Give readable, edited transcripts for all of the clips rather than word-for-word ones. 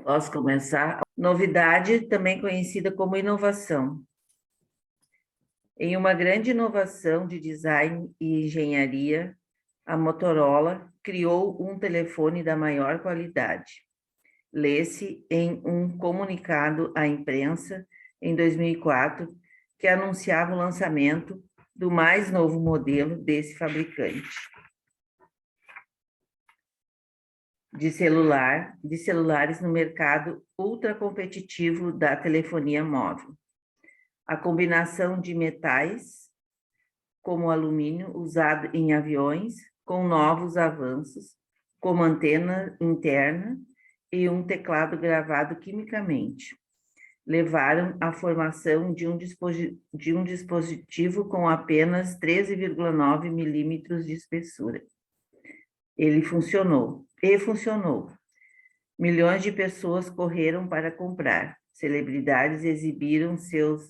Posso começar? Novidade, também conhecida como inovação. Em uma grande inovação de design e engenharia, a Motorola criou um telefone da maior qualidade. Lê-se em um comunicado à imprensa em 2004, que anunciava o lançamento do mais novo modelo desse fabricante de celulares no mercado ultracompetitivo da telefonia móvel. A combinação de metais, como alumínio, usado em aviões, com novos avanços, como antena interna e um teclado gravado quimicamente, levaram à formação de um dispositivo com apenas 13,9 milímetros de espessura. E funcionou. Milhões de pessoas correram para comprar. Celebridades exibiram seus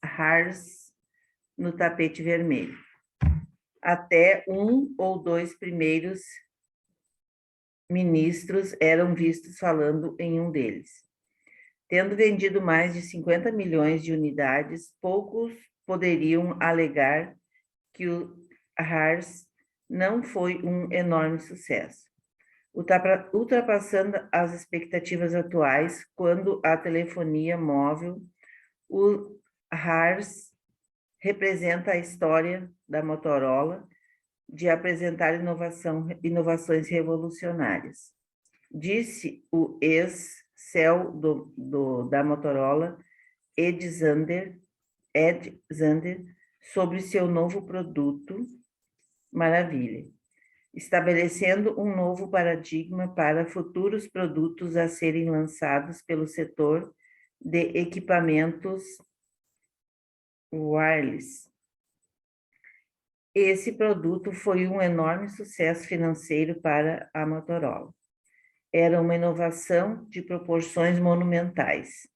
HARS no tapete vermelho. Até um ou dois primeiros ministros eram vistos falando em um deles. Tendo vendido mais de 50 milhões de unidades, poucos poderiam alegar que o HARS não foi um enorme sucesso, ultrapassando as expectativas atuais quando a telefonia móvel. O HARS representa a história da Motorola de apresentar inovações revolucionárias. Disse o ex-CEO da Motorola, Ed Zander, sobre seu novo produto, Maravilha, estabelecendo um novo paradigma para futuros produtos a serem lançados pelo setor de equipamentos wireless. Esse produto foi um enorme sucesso financeiro para a Motorola. Era uma inovação de proporções monumentais.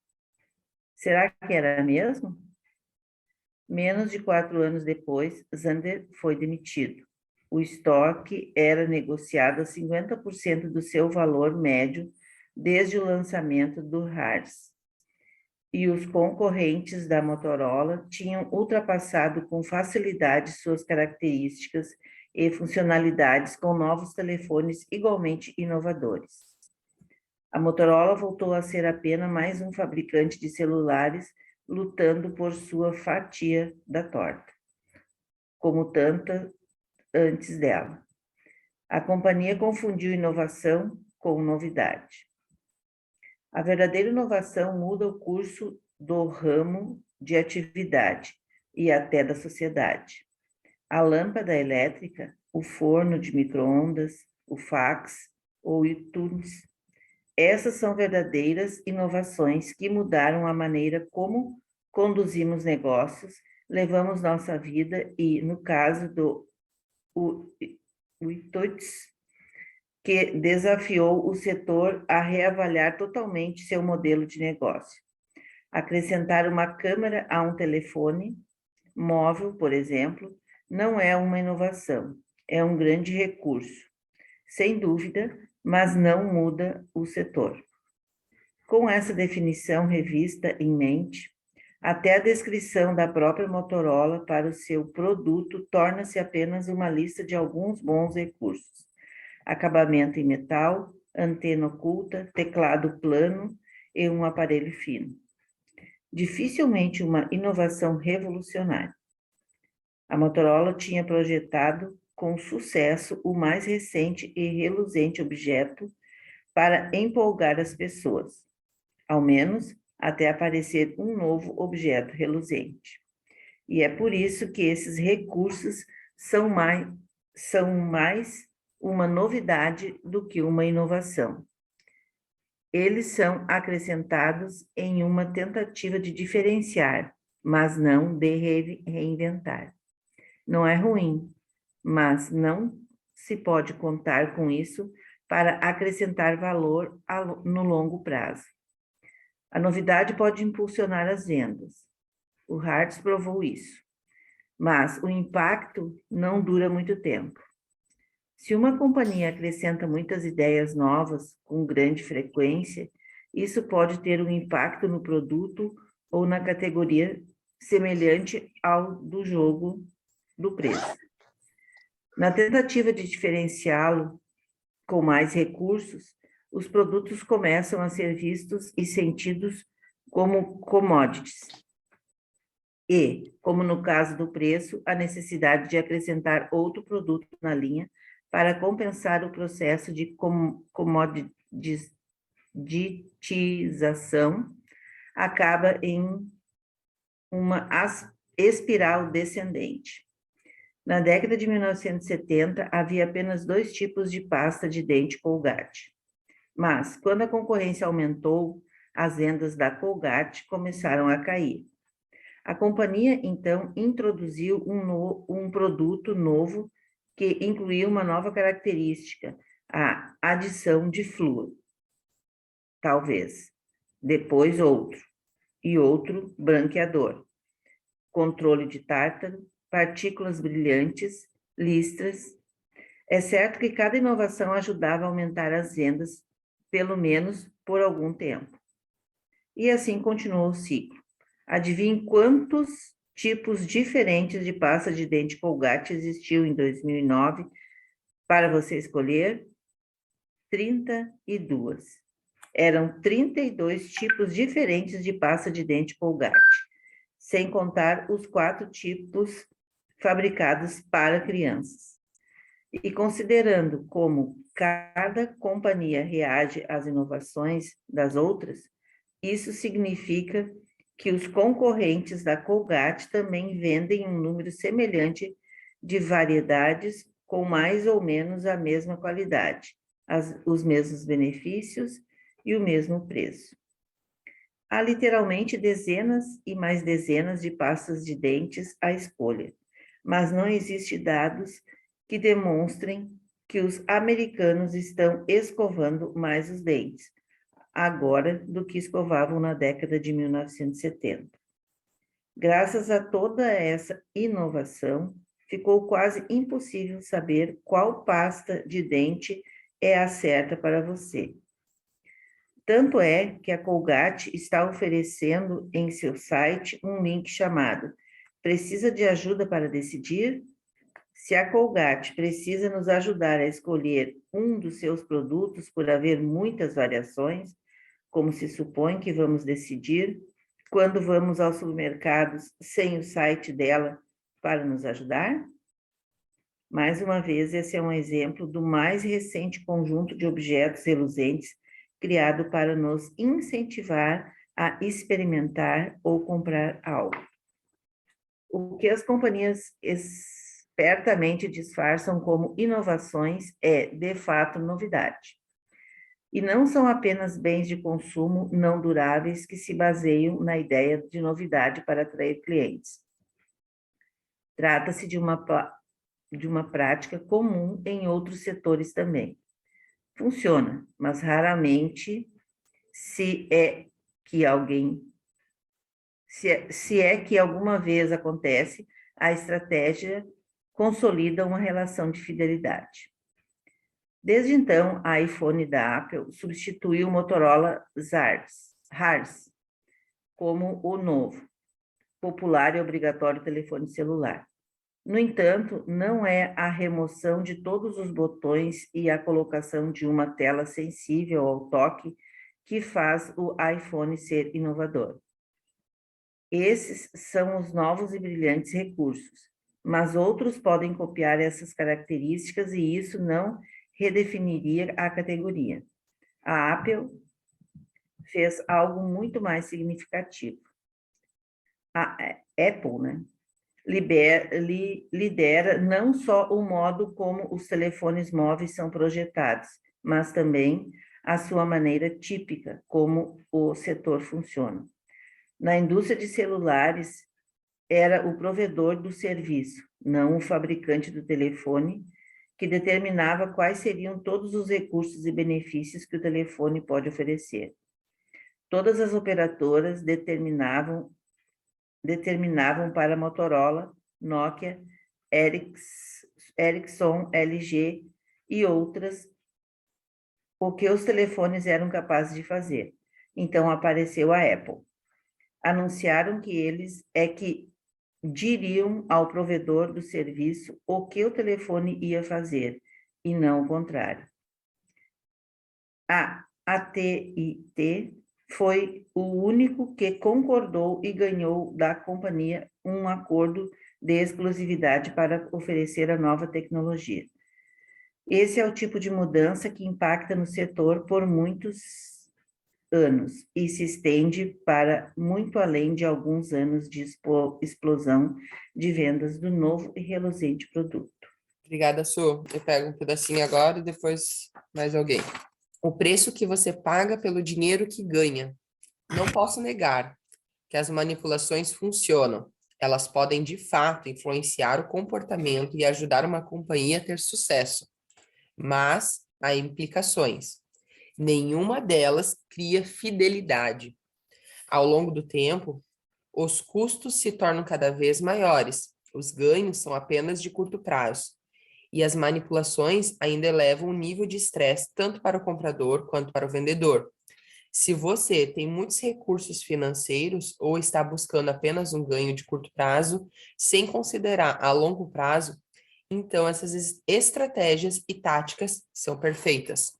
Será que era mesmo? Menos de 4 anos depois, Zander foi demitido. O estoque era negociado a 50% do seu valor médio desde o lançamento do HARS. E os concorrentes da Motorola tinham ultrapassado com facilidade suas características e funcionalidades com novos telefones igualmente inovadores. A Motorola voltou a ser apenas mais um fabricante de celulares lutando por sua fatia da torta, como tanta antes dela. A companhia confundiu inovação com novidade. A verdadeira inovação muda o curso do ramo de atividade e até da sociedade. A lâmpada elétrica, o forno de micro-ondas, o fax ou o iTunes. Essas são verdadeiras inovações que mudaram a maneira como conduzimos negócios, levamos nossa vida e, no caso do iTunes, que desafiou o setor a reavaliar totalmente seu modelo de negócio. Acrescentar uma câmera a um telefone móvel, por exemplo, não é uma inovação, é um grande recurso, sem dúvida, mas não muda o setor. Com essa definição revista em mente, até a descrição da própria Motorola para o seu produto torna-se apenas uma lista de alguns bons recursos. Acabamento em metal, antena oculta, teclado plano e um aparelho fino. Dificilmente uma inovação revolucionária. A Motorola tinha projetado com sucesso o mais recente e reluzente objeto para empolgar as pessoas, ao menos até aparecer um novo objeto reluzente. E é por isso que esses recursos são mais uma novidade do que uma inovação. Eles são acrescentados em uma tentativa de diferenciar, mas não de reinventar. Não é ruim, mas não se pode contar com isso para acrescentar valor no longo prazo. A novidade pode impulsionar as vendas. O HARS provou isso, mas o impacto não dura muito tempo. Se uma companhia acrescenta muitas ideias novas com grande frequência, isso pode ter um impacto no produto ou na categoria semelhante ao do jogo do preço. Na tentativa de diferenciá-lo com mais recursos, os produtos começam a ser vistos e sentidos como commodities. E, como no caso do preço, a necessidade de acrescentar outro produto na linha para compensar o processo de comoditização acaba em uma espiral descendente. Na década de 1970, havia apenas 2 tipos de pasta de dente Colgate. Mas, quando a concorrência aumentou, as vendas da Colgate começaram a cair. A companhia, então, introduziu um produto novo que incluía uma nova característica, a adição de flúor. Talvez. Depois outro. E outro branqueador. Controle de tártaro, partículas brilhantes, listras. É certo que cada inovação ajudava a aumentar as vendas, pelo menos por algum tempo. E assim continuou o ciclo. Adivinhe quantos tipos diferentes de pasta de dente Colgate existiu em 2009 para você escolher? 32. Eram 32 tipos diferentes de pasta de dente Colgate, sem contar os 4 tipos fabricados para crianças. E considerando como cada companhia reage às inovações das outras, isso significa que os concorrentes da Colgate também vendem um número semelhante de variedades com mais ou menos a mesma qualidade, os mesmos benefícios e o mesmo preço. Há literalmente dezenas e mais dezenas de pastas de dentes à escolha, mas não existem dados que demonstrem que os americanos estão escovando mais os dentes agora do que escovavam na década de 1970. Graças a toda essa inovação, ficou quase impossível saber qual pasta de dente é a certa para você. Tanto é que a Colgate está oferecendo em seu site um link chamado "Precisa de ajuda para decidir?" Se a Colgate precisa nos ajudar a escolher um dos seus produtos por haver muitas variações, como se supõe que vamos decidir quando vamos aos supermercados sem o site dela para nos ajudar? Mais uma vez, esse é um exemplo do mais recente conjunto de objetos reluzentes criado para nos incentivar a experimentar ou comprar algo. O que as companhias espertamente disfarçam como inovações é, de fato, novidade. E não são apenas bens de consumo não duráveis que se baseiam na ideia de novidade para atrair clientes. Trata-se de uma prática comum em outros setores também. Funciona, mas raramente se é que alguma vez acontece, a estratégia consolida uma relação de fidelidade. Desde então, a iPhone da Apple substituiu o Motorola HARS como o novo, popular e obrigatório telefone celular. No entanto, não é a remoção de todos os botões e a colocação de uma tela sensível ao toque que faz o iPhone ser inovador. Esses são os novos e brilhantes recursos, mas outros podem copiar essas características e isso não redefiniria a categoria. A Apple fez algo muito mais significativo. A Apple, né, lidera não só o modo como os telefones móveis são projetados, mas também a sua maneira típica como o setor funciona. Na indústria de celulares, era o provedor do serviço, não o fabricante do telefone, que determinava quais seriam todos os recursos e benefícios que o telefone pode oferecer. Todas as operadoras determinavam para Motorola, Nokia, Ericsson, LG e outras o que os telefones eram capazes de fazer. Então apareceu a Apple. Anunciaram que eles é que diriam ao provedor do serviço o que o telefone ia fazer, e não o contrário. A AT&T foi o único que concordou e ganhou da companhia um acordo de exclusividade para oferecer a nova tecnologia. Esse é o tipo de mudança que impacta no setor por muitos anos e se estende para muito além de alguns anos de explosão de vendas do novo e reluzente produto. Obrigada, Su. Eu pego um pedacinho agora e depois mais alguém. O preço que você paga pelo dinheiro que ganha. Não posso negar que as manipulações funcionam. Elas podem, de fato, influenciar o comportamento e ajudar uma companhia a ter sucesso. Mas há implicações. Nenhuma delas cria fidelidade. Ao longo do tempo, os custos se tornam cada vez maiores. Os ganhos são apenas de curto prazo. E as manipulações ainda elevam o nível de estresse tanto para o comprador quanto para o vendedor. Se você tem muitos recursos financeiros ou está buscando apenas um ganho de curto prazo, sem considerar a longo prazo, então essas estratégias e táticas são perfeitas.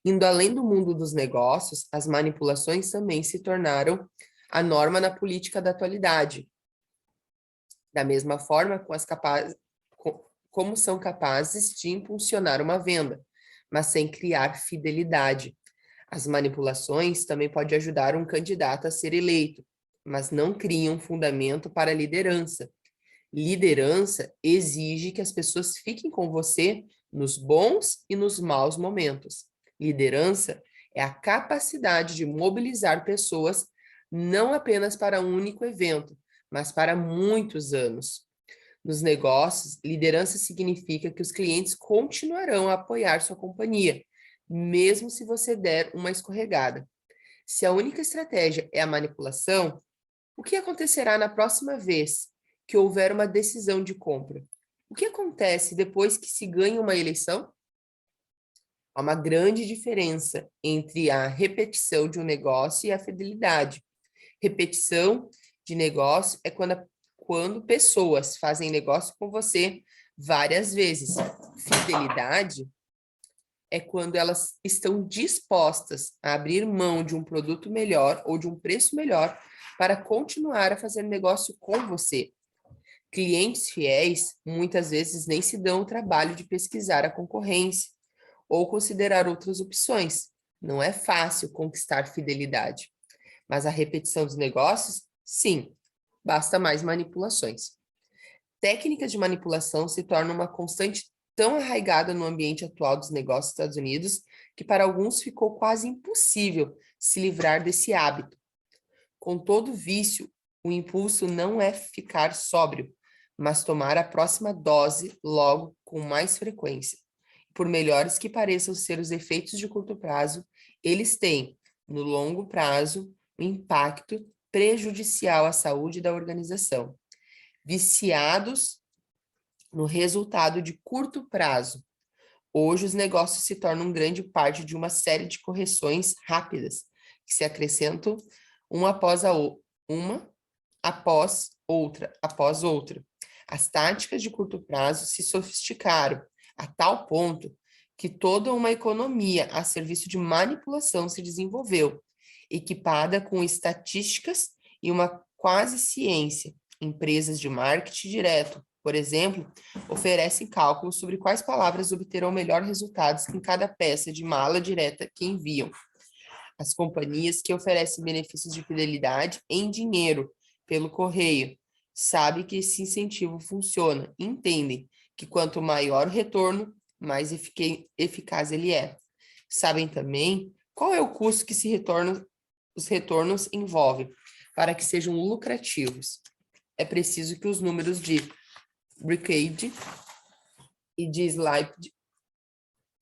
Indo além do mundo dos negócios, as manipulações também se tornaram a norma na política da atualidade. Da mesma forma, como são capazes de impulsionar uma venda, mas sem criar fidelidade. As manipulações também podem ajudar um candidato a ser eleito, mas não criam fundamento para a liderança. Liderança exige que as pessoas fiquem com você nos bons e nos maus momentos. Liderança é a capacidade de mobilizar pessoas não apenas para um único evento, mas para muitos anos. Nos negócios, liderança significa que os clientes continuarão a apoiar sua companhia, mesmo se você der uma escorregada. Se a única estratégia é a manipulação, o que acontecerá na próxima vez que houver uma decisão de compra? O que acontece depois que se ganha uma eleição? Há uma grande diferença entre a repetição de um negócio e a fidelidade. Repetição de negócio é quando pessoas fazem negócio com você várias vezes. Fidelidade é quando elas estão dispostas a abrir mão de um produto melhor ou de um preço melhor para continuar a fazer negócio com você. Clientes fiéis muitas vezes nem se dão o trabalho de pesquisar a concorrência ou considerar outras opções. Não é fácil conquistar fidelidade. Mas a repetição dos negócios, sim, basta mais manipulações. Técnicas de manipulação se tornam uma constante tão arraigada no ambiente atual dos negócios dos Estados Unidos que para alguns ficou quase impossível se livrar desse hábito. Com todo vício, o impulso não é ficar sóbrio, mas tomar a próxima dose logo com mais frequência. Por melhores que pareçam ser os efeitos de curto prazo, eles têm, no longo prazo, um impacto prejudicial à saúde da organização. Viciados no resultado de curto prazo. Hoje, os negócios se tornam grande parte de uma série de correções rápidas, que se acrescentam uma após outra. As táticas de curto prazo se sofisticaram a tal ponto que toda uma economia a serviço de manipulação se desenvolveu, equipada com estatísticas e uma quase ciência. Empresas de marketing direto, por exemplo, oferecem cálculos sobre quais palavras obterão melhores resultados em cada peça de mala direta que enviam. As companhias que oferecem benefícios de fidelidade em dinheiro pelo correio sabem que esse incentivo funciona, entendem que quanto maior o retorno, mais eficaz ele é. Sabem também qual é o custo que os retornos envolvem para que sejam lucrativos. É preciso que os números de Bricade e de Slide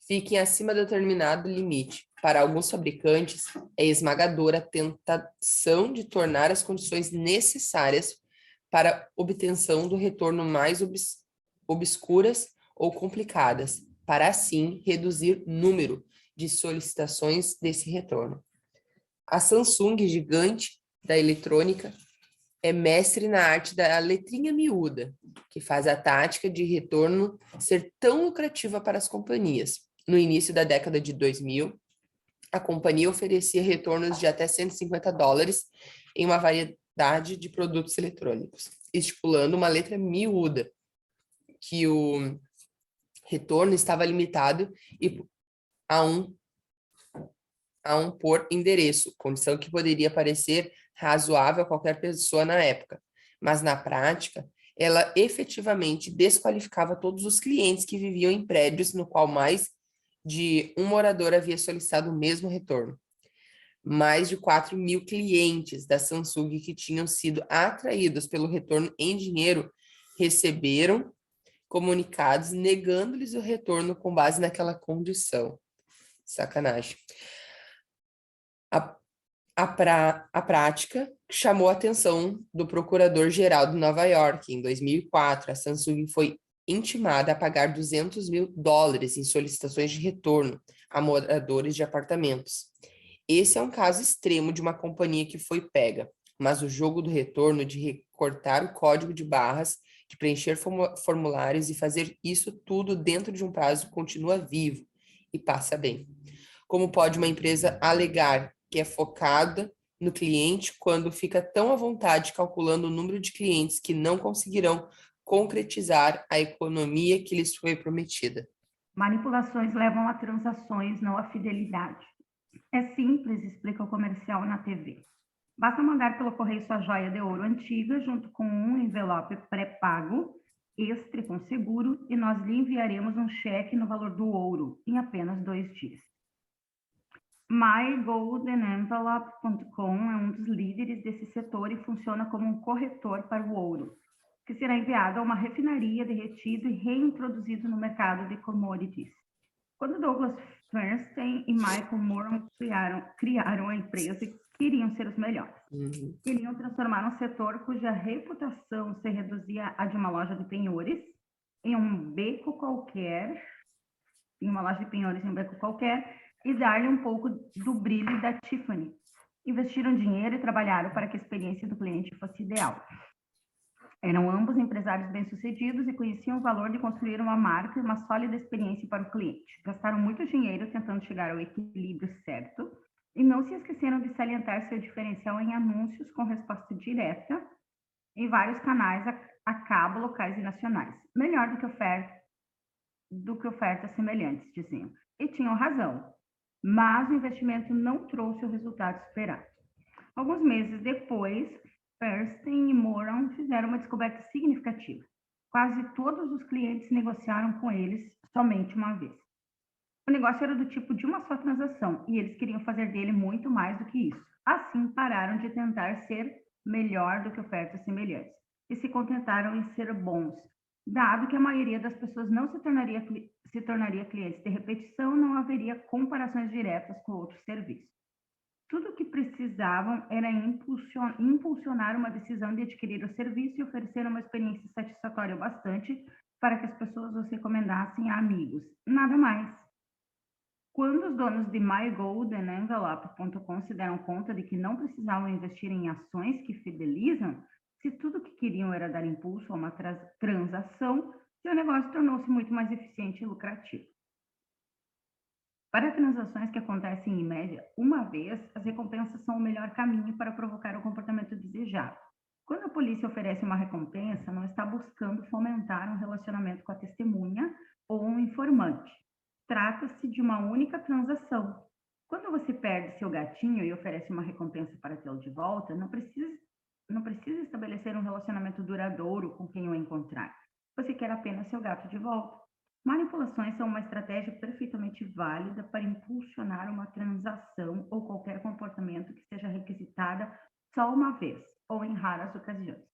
fiquem acima de determinado limite. Para alguns fabricantes, é esmagadora a tentação de tornar as condições necessárias para obtenção do retorno mais obscuras ou complicadas. para assim reduzir o número de solicitações desse retorno. A Samsung, gigante da eletrônica, é mestre na arte da letrinha miúda, que faz a tática de retorno ser tão lucrativa para as companhias. No início da década de 2000, a companhia oferecia retornos de até $150 em uma variedade de produtos eletrônicos, estipulando uma letra miúda, que o retorno estava limitado a um por endereço, condição que poderia parecer razoável a qualquer pessoa na época, mas na prática, ela efetivamente desqualificava todos os clientes que viviam em prédios no qual mais de um morador havia solicitado o mesmo retorno. Mais de 4.000 clientes da Samsung que tinham sido atraídos pelo retorno em dinheiro receberam comunicados negando-lhes o retorno com base naquela condição. Sacanagem. A prática chamou a atenção do Procurador-Geral de Nova York. Em 2004, a Samsung foi intimada a pagar $200 mil em solicitações de retorno a moradores de apartamentos. Esse é um caso extremo de uma companhia que foi pega, mas o jogo do retorno de recortar o código de barras, de preencher formulários e fazer isso tudo dentro de um prazo continua vivo e passa bem. Como pode uma empresa alegar que é focada no cliente quando fica tão à vontade calculando o número de clientes que não conseguirão concretizar a economia que lhes foi prometida? Manipulações levam a transações, não a fidelidade. É simples, explica o comercial na TV. Basta mandar pelo correio sua joia de ouro antiga, junto com um envelope pré-pago, extra com seguro, e nós lhe enviaremos um cheque no valor do ouro em apenas 2 dias. MyGoldenEnvelope.com é um dos líderes desse setor e funciona como um corretor para o ouro, que será enviado a uma refinaria, derretido e reintroduzido no mercado de commodities. Quando Douglas Bernstein e Michael Moran criaram a empresa, queriam ser os melhores. Queriam transformar um setor cuja reputação se reduzia a de uma loja de penhores em um beco qualquer, e dar-lhe um pouco do brilho da Tiffany. Investiram dinheiro e trabalharam para que a experiência do cliente fosse ideal. Eram ambos empresários bem-sucedidos e conheciam o valor de construir uma marca e uma sólida experiência para o cliente. Gastaram muito dinheiro tentando chegar ao equilíbrio certo e não se esqueceram de salientar seu diferencial em anúncios com resposta direta em vários canais a cabo, locais e nacionais. Melhor do que ofertas semelhantes, diziam. E tinham razão, mas o investimento não trouxe o resultado esperado. Alguns meses depois, Bernstein e Moran fizeram uma descoberta significativa. Quase todos os clientes negociaram com eles somente uma vez. O negócio era do tipo de uma só transação e eles queriam fazer dele muito mais do que isso. Assim, pararam de tentar ser melhor do que ofertas semelhantes e se contentaram em ser bons. Dado que a maioria das pessoas não se tornaria clientes de repetição, não haveria comparações diretas com outros serviços. Tudo o que precisavam era impulsionar uma decisão de adquirir o serviço e oferecer uma experiência satisfatória o bastante para que as pessoas os recomendassem a amigos. Nada mais. Quando os donos de MyGoldenEnvelope.com se deram conta de que não precisavam investir em ações que fidelizam, se tudo o que queriam era dar impulso a uma transação, seu negócio tornou-se muito mais eficiente e lucrativo. Para transações que acontecem em média uma vez, as recompensas são o melhor caminho para provocar o comportamento desejado. Quando a polícia oferece uma recompensa, não está buscando fomentar um relacionamento com a testemunha ou um informante. Trata-se de uma única transação. Quando você perde seu gatinho e oferece uma recompensa para tê-lo de volta, não precisa estabelecer um relacionamento duradouro com quem o encontrar. Você quer apenas seu gato de volta. Manipulações são uma estratégia perfeitamente válida para impulsionar uma transação ou qualquer comportamento que seja requisitada só uma vez ou em raras ocasiões.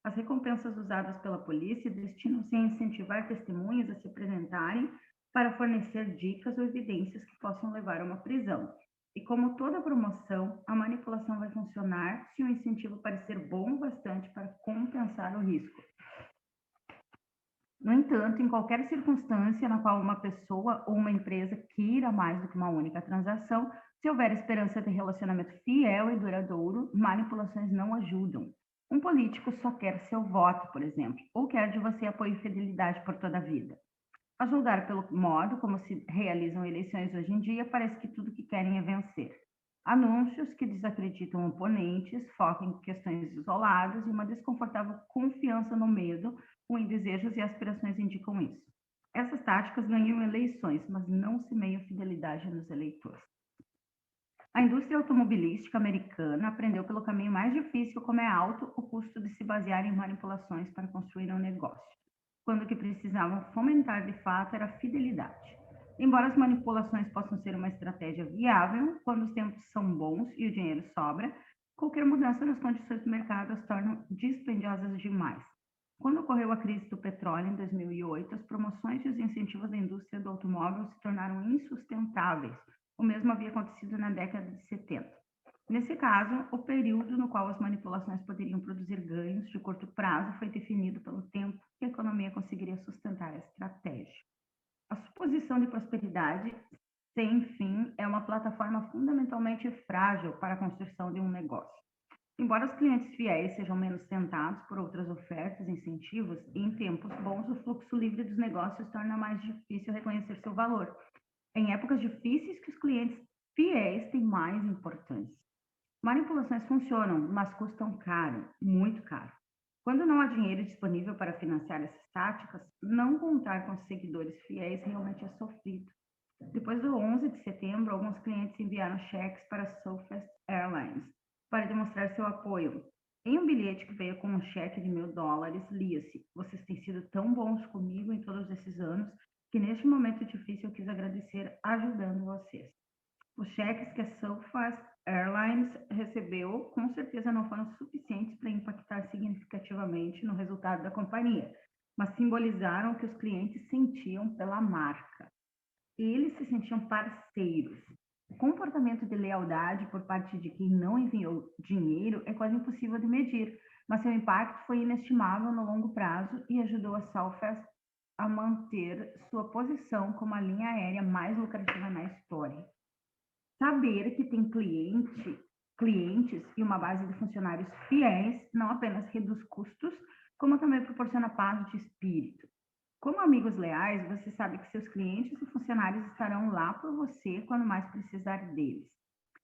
As recompensas usadas pela polícia destinam-se a incentivar testemunhas a se apresentarem para fornecer dicas ou evidências que possam levar a uma prisão. E como toda promoção, a manipulação vai funcionar se o incentivo parecer bom o bastante para compensar o risco. No entanto, em qualquer circunstância na qual uma pessoa ou uma empresa queira mais do que uma única transação, se houver esperança de relacionamento fiel e duradouro, manipulações não ajudam. Um político só quer seu voto, por exemplo, ou quer de você apoio e fidelidade por toda a vida. A julgar pelo modo como se realizam eleições hoje em dia, parece que tudo que querem é vencer. Anúncios que desacreditam oponentes, focam em questões isoladas e uma desconfortável confiança no medo, ou em desejos e aspirações indicam isso. Essas táticas ganham eleições, mas não semeiam fidelidade nos eleitores. A indústria automobilística americana aprendeu pelo caminho mais difícil como é alto o custo de se basear em manipulações para construir um negócio, quando o que precisavam fomentar de fato era a fidelidade. Embora as manipulações possam ser uma estratégia viável, quando os tempos são bons e o dinheiro sobra, qualquer mudança nas condições do mercado as torna dispendiosas demais. Quando ocorreu a crise do petróleo em 2008, as promoções e os incentivos da indústria do automóvel se tornaram insustentáveis. O mesmo havia acontecido na década de 70. Nesse caso, o período no qual as manipulações poderiam produzir ganhos de curto prazo foi definido pelo tempo que a economia conseguiria sustentar a estratégia. A suposição de prosperidade sem fim é uma plataforma fundamentalmente frágil para a construção de um negócio. Embora os clientes fiéis sejam menos tentados por outras ofertas e incentivos, em tempos bons o fluxo livre dos negócios torna mais difícil reconhecer seu valor. Em épocas difíceis que os clientes fiéis têm mais importância. Manipulações funcionam, mas custam caro, muito caro. Quando não há dinheiro disponível para financiar essas táticas, não contar com seguidores fiéis realmente é sofrido. Depois do 11 de setembro, alguns clientes enviaram cheques para a Southwest Airlines para demonstrar seu apoio. Em um bilhete que veio com um cheque de $1.000, lia-se: "Vocês têm sido tão bons comigo em todos esses anos que neste momento difícil eu quis agradecer ajudando vocês." Os cheques que a Southwest Airlines recebeu com certeza não foram suficientes para impactar significativamente no resultado da companhia, mas simbolizaram o que os clientes sentiam pela marca. Eles se sentiam parceiros. O comportamento de lealdade por parte de quem não enviou dinheiro é quase impossível de medir, mas seu impacto foi inestimável no longo prazo e ajudou a Southwest a manter sua posição como a linha aérea mais lucrativa na história. Saber que tem clientes e uma base de funcionários fiéis não apenas reduz custos, como também proporciona paz de espírito. Como amigos leais, você sabe que seus clientes e funcionários estarão lá por você quando mais precisar deles.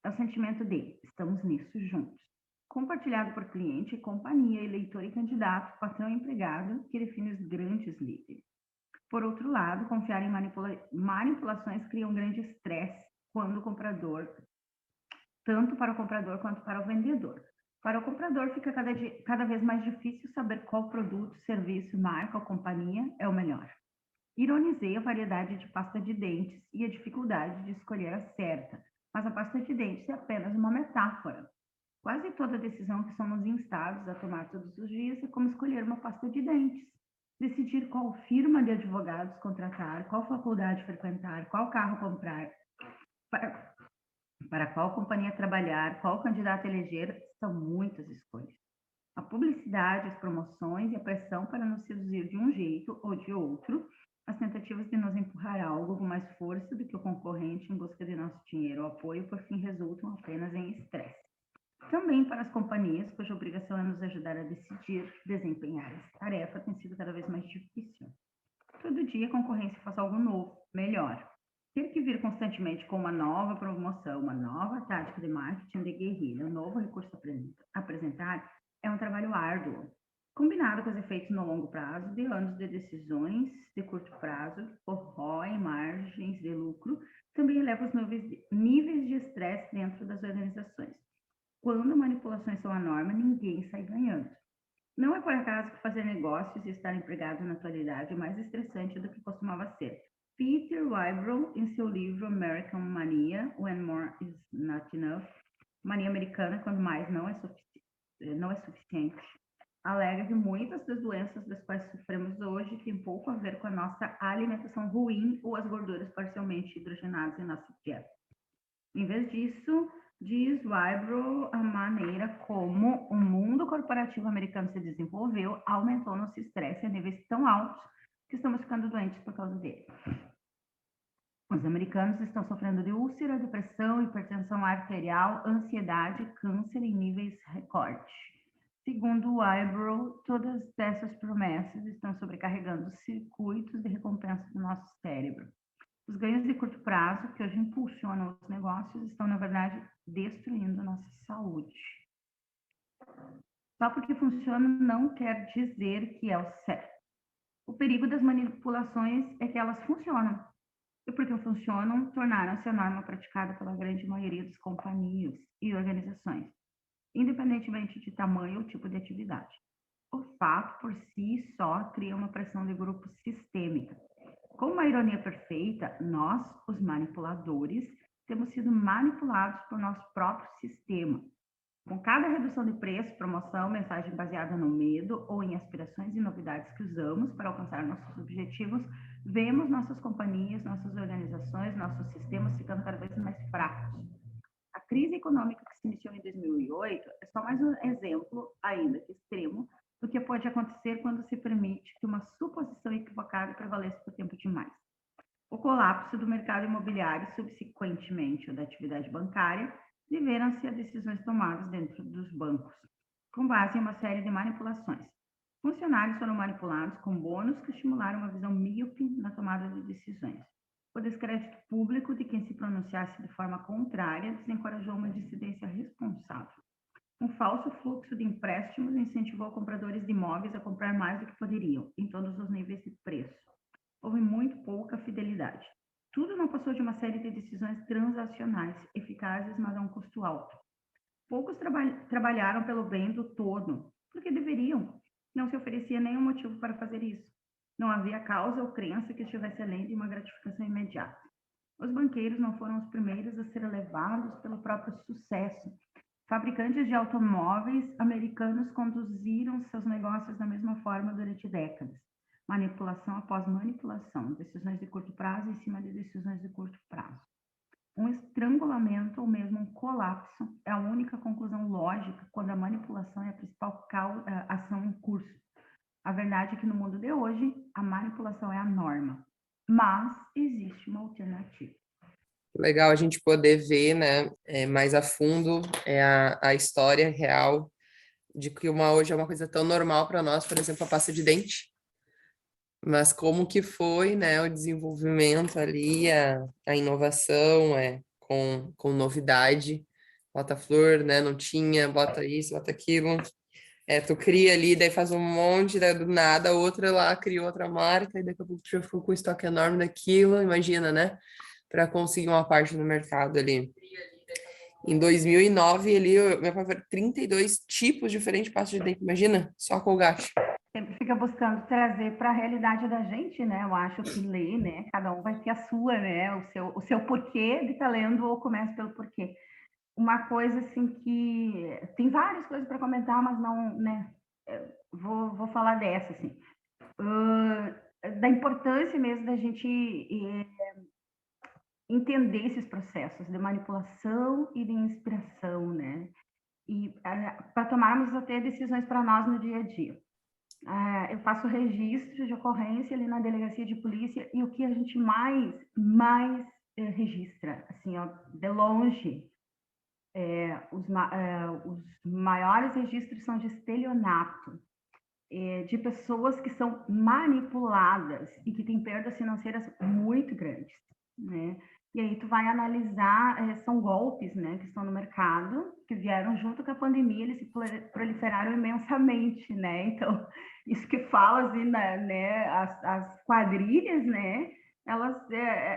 É o sentimento de "estamos nisso juntos", compartilhado por cliente, companhia, eleitor e candidato, patrão e empregado, que define os grandes líderes. Por outro lado, confiar em manipulações cria um grande estresse quando o comprador, tanto para o comprador quanto para o vendedor. Para o comprador, fica cada vez mais difícil saber qual produto, serviço, marca ou companhia é o melhor. Ironizei a variedade de pasta de dentes e a dificuldade de escolher a certa, mas a pasta de dentes é apenas uma metáfora. Quase toda decisão que somos instados a tomar todos os dias é como escolher uma pasta de dentes. Decidir qual firma de advogados contratar, qual faculdade frequentar, qual carro comprar, para qual companhia trabalhar, qual candidato eleger, são muitas escolhas. A publicidade, as promoções e a pressão para nos seduzir de um jeito ou de outro, as tentativas de nos empurrar a algo com mais força do que o concorrente em busca de nosso dinheiro ou apoio, por fim, resultam apenas em estresse. Também para as companhias, cuja obrigação é nos ajudar a decidir, desempenhar essa tarefa, tem sido cada vez mais difícil. Todo dia a concorrência faz algo novo, melhor. Ter que vir constantemente com uma nova promoção, uma nova tática de marketing de guerrilha, um novo recurso a apresentar, é um trabalho árduo. Combinado com os efeitos no longo prazo de anos de decisões de curto prazo, que corroem margens de lucro, também eleva os níveis de estresse dentro das organizações. Quando manipulações são a norma, ninguém sai ganhando. Não é por acaso que fazer negócios e estar empregado na atualidade é mais estressante do que costumava ser. Peter Wybrow, em seu livro American Mania, When More is Not Enough, Mania Americana, quando mais não é suficiente, alega que muitas das doenças das quais sofremos hoje têm pouco a ver com a nossa alimentação ruim ou as gorduras parcialmente hidrogenadas em nossa dieta. Em vez disso, diz Wybrow, a maneira como o mundo corporativo americano se desenvolveu aumentou nosso estresse a níveis tão altos que estamos ficando doentes por causa dele. Os americanos estão sofrendo de úlcera, depressão, hipertensão arterial, ansiedade, câncer em níveis recorde. Segundo o Ibrow, todas essas promessas estão sobrecarregando os circuitos de recompensa do nosso cérebro. Os ganhos de curto prazo, que hoje impulsionam os negócios, estão, na verdade, destruindo nossa saúde. Só porque funciona não quer dizer que é o certo. O perigo das manipulações é que elas funcionam. E porque funcionam, tornaram-se a norma praticada pela grande maioria das companhias e organizações, independentemente de tamanho ou tipo de atividade. O fato por si só cria uma pressão de grupo sistêmica. Com uma ironia perfeita, nós, os manipuladores, temos sido manipulados por nosso próprio sistema. Com cada redução de preço, promoção, mensagem baseada no medo ou em aspirações e novidades que usamos para alcançar nossos objetivos, vemos nossas companhias, nossas organizações, nossos sistemas ficando cada vez mais fracos. A crise econômica que se iniciou em 2008 é só mais um exemplo, ainda que extremo, do que pode acontecer quando se permite que uma suposição equivocada prevaleça por tempo demais. O colapso do mercado imobiliário e, subsequentemente, o da atividade bancária, deveram-se a decisões tomadas dentro dos bancos, com base em uma série de manipulações. Funcionários foram manipulados com bônus que estimularam uma visão míope na tomada de decisões. O descrédito público de quem se pronunciasse de forma contrária desencorajou uma dissidência responsável. Um falso fluxo de empréstimos incentivou compradores de imóveis a comprar mais do que poderiam, em todos os níveis de preço. Houve muito pouca fidelidade. Tudo não passou de uma série de decisões transacionais, eficazes, mas a um custo alto. Poucos trabalharam pelo bem do todo, porque deveriam. Não se oferecia nenhum motivo para fazer isso. Não havia causa ou crença que estivesse além de uma gratificação imediata. Os banqueiros não foram os primeiros a ser levados pelo próprio sucesso. Fabricantes de automóveis americanos conduziram seus negócios da mesma forma durante décadas. Manipulação após manipulação, decisões de curto prazo em cima de decisões de curto prazo. Um estrangulamento ou mesmo um colapso é a única conclusão lógica quando a manipulação é a principal ação em curso. A verdade é que no mundo de hoje, a manipulação é a norma, mas existe uma alternativa. Legal a gente poder ver, né, mais a fundo a história real de que hoje é uma coisa tão normal para nós, por exemplo, a pasta de dente. Mas como que foi, né, o desenvolvimento ali, a inovação, com novidade. Bota flor, né, não tinha, bota isso, bota aquilo. Tu cria ali, daí faz um monte, daí do nada, a outra lá criou outra marca, e daqui a pouco tu já ficou com o estoque enorme daquilo, imagina, né? Para conseguir uma parte no mercado ali. Em 2009, meu pai falou 32 tipos diferentes de pasta de dente, imagina? Só Colgate. Sempre fica buscando trazer para a realidade da gente, né? Eu acho que ler, né? Cada um vai ter a sua, né? O seu porquê de estar lendo ou começa pelo porquê. Uma coisa assim que tem várias coisas para comentar, mas não, né? Vou falar dessa assim, da importância mesmo da gente entender esses processos de manipulação e de inspiração, né? E para tomarmos até decisões para nós no dia a dia. Eu faço registro de ocorrência ali na delegacia de polícia e o que a gente mais registra, assim, ó, de longe, os maiores registros são de estelionato, de pessoas que são manipuladas e que têm perdas financeiras muito grandes, né? E aí tu vai analisar, são golpes, né, que estão no mercado, que vieram junto com a pandemia, eles se proliferaram imensamente, né? Então, isso que fala, assim, né, as quadrilhas, né, elas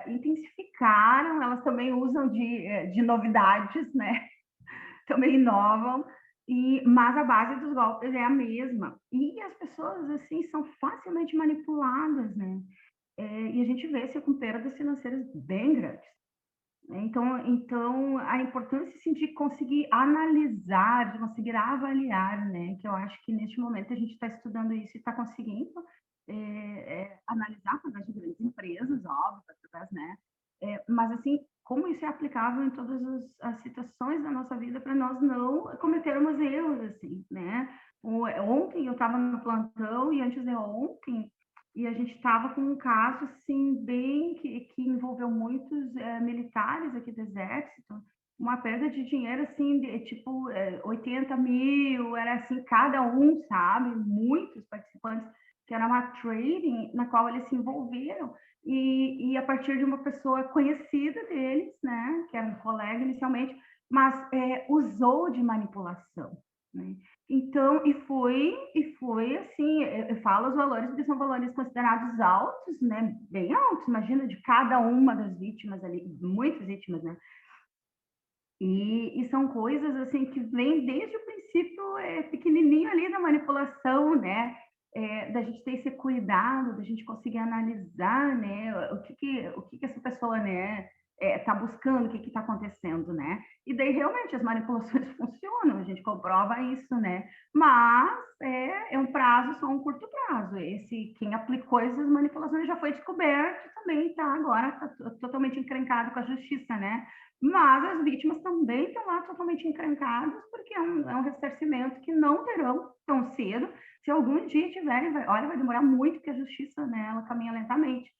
intensificaram, elas também usam de novidades, né? Também inovam, mas a base dos golpes é a mesma. E as pessoas, assim, são facilmente manipuladas, né? E a gente vê isso com perdas financeiras bem grandes. Então a importância, assim, de conseguir analisar, de conseguir avaliar, né? Que eu acho que neste momento a gente está estudando isso e está conseguindo analisar através de grandes empresas, óbvio, através, né? Mas, assim, como isso é aplicável em todas as situações da nossa vida para nós não cometermos erros, assim, né? Ontem eu estava no plantão e antes de ontem e a gente estava com um caso, assim, bem que envolveu muitos militares aqui do Exército, uma perda de dinheiro, assim, tipo, 80 mil, era assim, cada um, sabe? Muitos participantes, que era uma trading na qual eles se envolveram, e a partir de uma pessoa conhecida deles, né, que era um colega inicialmente, mas usou de manipulação, né? Então, e foi assim, eu falo os valores, porque são valores considerados altos, né, bem altos, imagina, de cada uma das vítimas ali, muitas vítimas, né, e são coisas, assim, que vêm desde o princípio pequenininho ali da manipulação, né, da gente ter esse cuidado, da gente conseguir analisar, né, o que essa pessoa, né, tá buscando, o que está acontecendo, né? E daí, realmente, as manipulações funcionam, a gente comprova isso, né? Mas é um prazo, só um curto prazo. Quem aplicou essas manipulações já foi descoberto também, tá? Agora tá totalmente encrencado com a justiça, né? Mas as vítimas também estão lá totalmente encrencadas, porque é um ressarcimento que não terão tão cedo. Se algum dia tiverem, vai demorar muito, porque a justiça, né, ela caminha lentamente.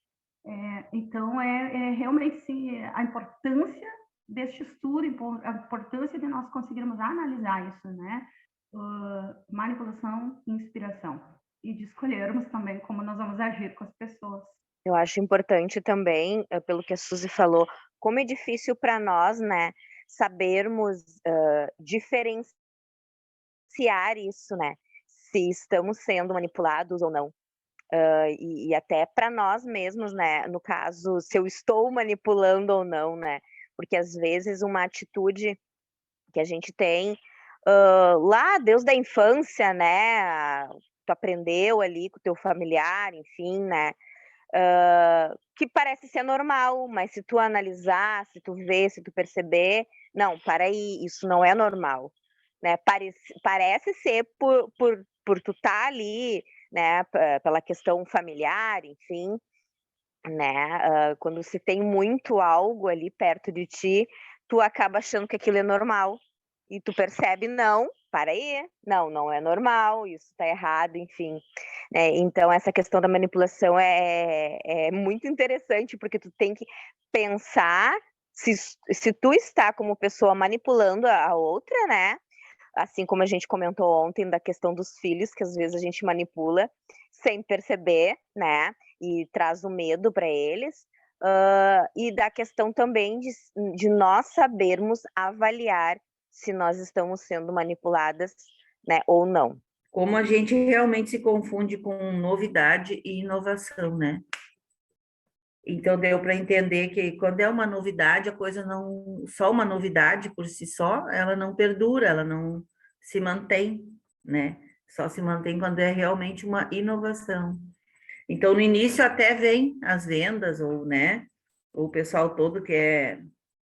Então, realmente, sim, a importância deste estudo, a importância de nós conseguirmos analisar isso, né? Manipulação e inspiração. E de escolhermos também como nós vamos agir com as pessoas. Eu acho importante também, pelo que a Suzy falou, como é difícil para nós, né, sabermos diferenciar isso, né, se estamos sendo manipulados ou não. E até para nós mesmos, né, no caso, se eu estou manipulando ou não, né, porque às vezes uma atitude que a gente tem lá desde a infância, né, tu aprendeu ali com o teu familiar, enfim, né, que parece ser normal, mas se tu analisar, se tu ver, se tu perceber, não, para aí, isso não é normal, né? Parece ser por tu estar ali, né, pela questão familiar, enfim, né? Quando se tem muito algo ali perto de ti, tu acaba achando que aquilo é normal e tu percebe, não, para aí, não é normal, isso está errado, enfim. Então, essa questão da manipulação é muito interessante, porque tu tem que pensar se tu está como pessoa manipulando a outra, né? Assim como a gente comentou ontem da questão dos filhos, que às vezes a gente manipula sem perceber, né? E traz o medo para eles. E da questão também de nós sabermos avaliar se nós estamos sendo manipuladas, né, ou não. Como a gente realmente se confunde com novidade e inovação, né? Então deu para entender que quando é uma novidade, a coisa não, só uma novidade por si só, ela não perdura, ela não se mantém, né? Só se mantém quando é realmente uma inovação. Então no início até vem as vendas ou, né, o pessoal todo quer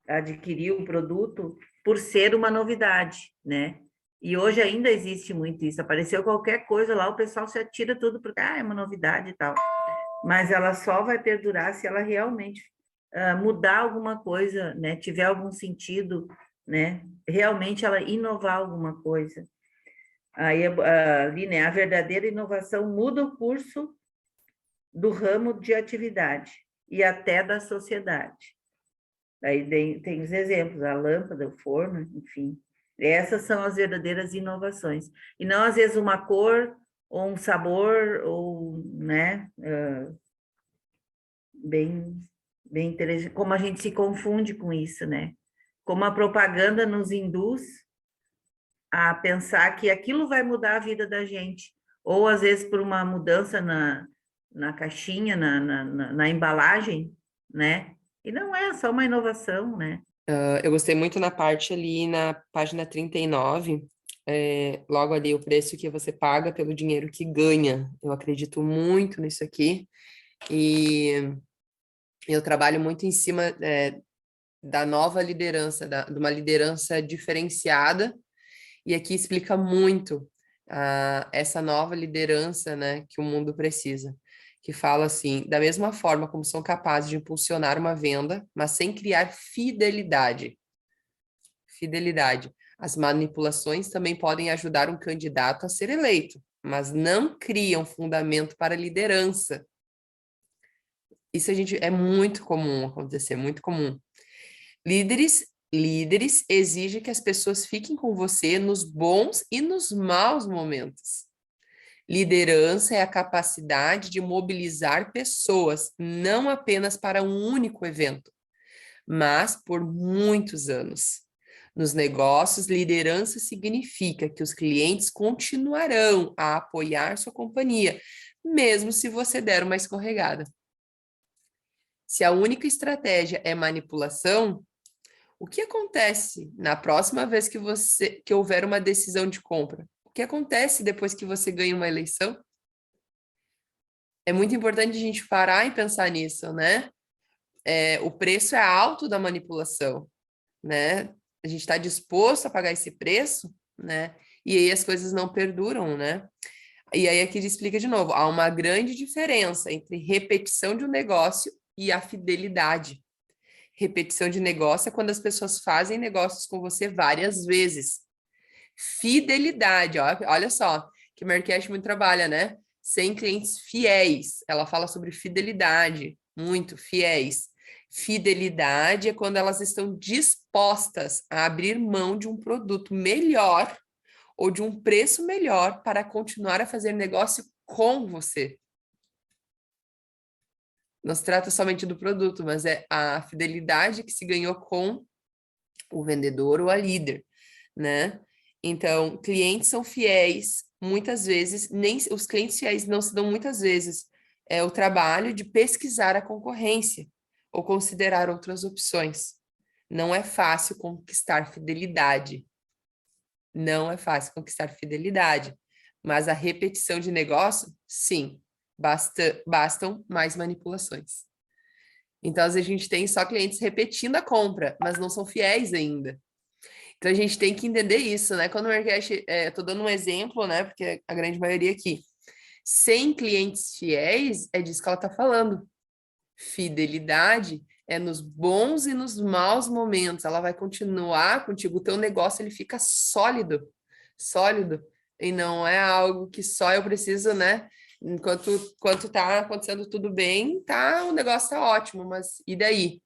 adquirir o produto por ser uma novidade, né? E hoje ainda existe muito isso. Apareceu qualquer coisa lá, o pessoal se atira tudo porque é uma novidade e tal. Mas ela só vai perdurar se ela realmente mudar alguma coisa, né? Tiver algum sentido, né? Realmente ela inovar alguma coisa. Aí ali, né? A verdadeira inovação muda o curso do ramo de atividade e até da sociedade. Aí tem os exemplos, a lâmpada, o forno, enfim. Essas são as verdadeiras inovações. E não, às vezes, uma cor ou um sabor, ou, né, bem interessante. Como a gente se confunde com isso, né? Como a propaganda nos induz a pensar que aquilo vai mudar a vida da gente. Ou, às vezes, por uma mudança na caixinha, na embalagem, né? E não é só uma inovação, né? Eu gostei muito na parte ali, na página 39, logo ali o preço que você paga pelo dinheiro que ganha. Eu acredito muito nisso aqui e eu trabalho muito em cima da nova liderança, de uma liderança diferenciada, e aqui explica muito essa nova liderança, né, que o mundo precisa, que fala assim, da mesma forma como são capazes de impulsionar uma venda, mas sem criar fidelidade. Fidelidade. As manipulações também podem ajudar um candidato a ser eleito, mas não criam fundamento para a liderança, Isso é muito comum acontecer, muito comum. Líderes exigem que as pessoas fiquem com você nos bons e nos maus momentos. Liderança é a capacidade de mobilizar pessoas, não apenas para um único evento, mas por muitos anos. Nos negócios, liderança significa que os clientes continuarão a apoiar sua companhia, mesmo se você der uma escorregada. Se a única estratégia é manipulação, o que acontece na próxima vez que houver uma decisão de compra? O que acontece depois que você ganha uma eleição? É muito importante a gente parar e pensar nisso, né? O preço é alto da manipulação, né? A gente está disposto a pagar esse preço, né? E aí as coisas não perduram, né? E aí aqui ele explica de novo, há uma grande diferença entre repetição de um negócio e a fidelidade. Repetição de negócio é quando as pessoas fazem negócios com você várias vezes. Fidelidade, ó, olha só, que Marquette muito trabalha, né? Sem clientes fiéis. Ela fala sobre fidelidade, muito fiéis. Fidelidade é quando elas estão dispostas a abrir mão de um produto melhor ou de um preço melhor para continuar a fazer negócio com você. Não se trata somente do produto, mas é a fidelidade que se ganhou com o vendedor ou a líder, né? Então, clientes são fiéis, muitas vezes, nem os clientes fiéis não se dão muitas vezes o trabalho de pesquisar a concorrência ou considerar outras opções. Não é fácil conquistar fidelidade. Não é fácil conquistar fidelidade, mas a repetição de negócio, sim, bastam mais manipulações. Então, às vezes a gente tem só clientes repetindo a compra, mas não são fiéis ainda. Então, a gente tem que entender isso, né? Quando o Marquette, estou dando um exemplo, né? Porque a grande maioria aqui, 100 clientes fiéis, é disso que ela está falando. Fidelidade é nos bons e nos maus momentos. Ela vai continuar contigo. O teu negócio, ele fica sólido. Sólido. E não é algo que só eu preciso, né? Enquanto tá acontecendo tudo bem, o negócio tá ótimo, mas e daí?